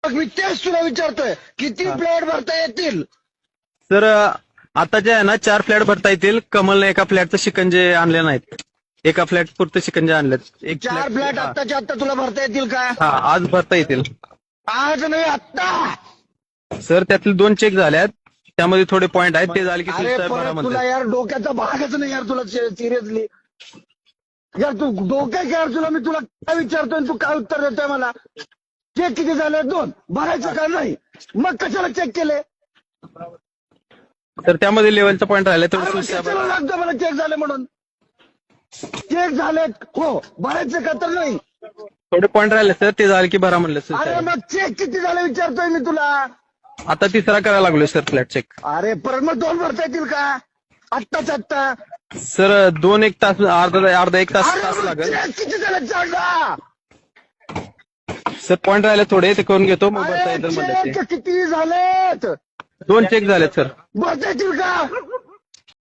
मग मी तेच तुला विचारतोय, किती फ्लॅट भरता येतील? सर आता जे आहे ना 4 फ्लॅट भरता येतील. कमलने एका फ्लॅटचं शिकंजे आणले नाहीत. एका फ्लॅट पुरते शिकंजे आणलेत. 4 फ्लॅट आत्ताच्या आत्ता तुला भरता येतील का? हा आज भरता येतील. आज नाही, आत्ता. सर त्यातले 2 चेक झाल्यात. त्यामध्ये थोडे पॉईंट आहेत, ते झाले की अरे साहेब भरा परत म्हणतात. तुला यार डोक्याचा भागच नाही यार, तुला सिरियसली यार, तू डोक्यात यार, तुला मी तुला काय विचारतोय, तू काय उत्तर देतोय मला? चेक किती झाले? 2 भरायचं का नाही? मग कशाला चेक केले? तर त्यामध्ये लेवलचा पॉईंट राहिला अरे मग कशाला लागतो मला चेक झाले म्हणून? चेक झालेत हो, भरायचं का तर नाही? थोडे पॉईंट राहिले सर, ते झाले की भरा म्हणलं अरे सर. मग चेक किती झाले विचारतोय मी तुला. आता 3रा करायला लागलोय सर फ्लॅट चेक. अरे परत मग 2 भरता येतील का आत्ताच आत्ता? सर 2-1 तास, अर्धा 1 तास अरे मग लागेल चेक किती झाले सांगा. सर. पॉईंट राहिले थोडे, ते करून घेतो, मग भरता अरे येतील म्हणलं चेक ते. किती झालेत? 2 चेक झालेत सर. भरता येतील का?